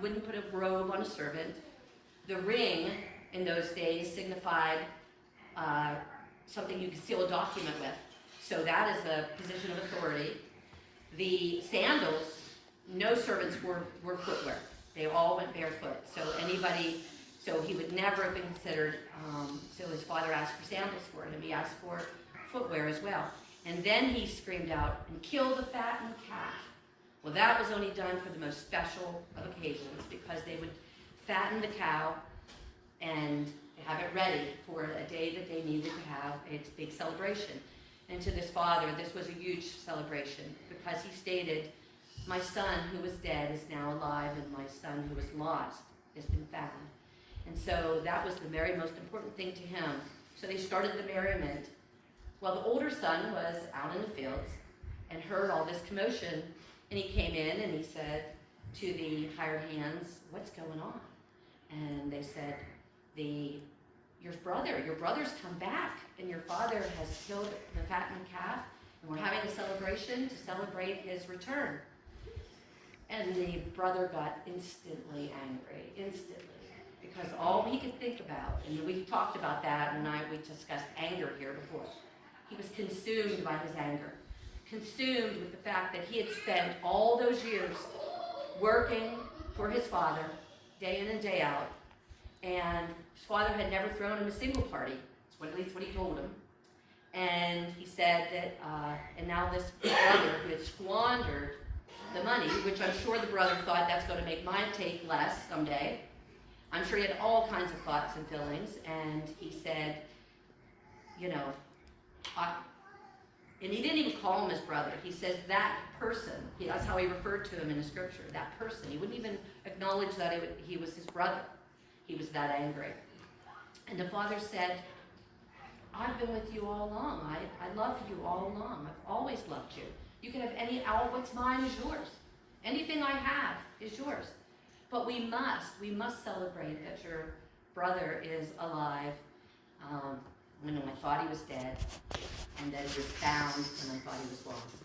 Wouldn't put a robe on a servant. The ring in those days signified something you could seal a document with. So that is a position of authority. The sandals, no servants were footwear. They all went barefoot. So he would never have been considered, so his father asked for sandals for him. He asked for footwear as well. And then he screamed out, and kill the fattened calf. Well, that was only done for the most special of occasions, because they would fatten the cow and have it ready for a day that they needed to have a big celebration. And to this father, this was a huge celebration, because he stated, my son who was dead is now alive, and my son who was lost has been found. And so that was the most important thing to him. So they started the merriment. Well, the older son was out in the fields and heard all this commotion, and he came in and he said to the hired hands, what's going on? And they said, your brother's come back, and your father has killed the fattened calf, and we're having a celebration to celebrate his return. And the brother got instantly angry, because all he could think about, and we talked about that, and we discussed anger here before. He was consumed by his anger, consumed with the fact that he had spent all those years working for his father, day in and day out, and his father had never thrown him a single party. That's at least what he told him. And he said that, and now this brother who had squandered the money, which I'm sure the brother thought, that's going to make my take less someday. I'm sure he had all kinds of thoughts and feelings, and he said, and he didn't even call him his brother. He says that person, that's how he referred to him in the scripture, that person. He wouldn't even acknowledge that he was his brother. He was that angry. And the father said, I've been with you all along. I loved you all along. I've always loved you. You can have what's mine is yours. Anything I have is yours. But we must celebrate that your brother is alive. When I thought he was dead, and that he was found, and I thought he was lost.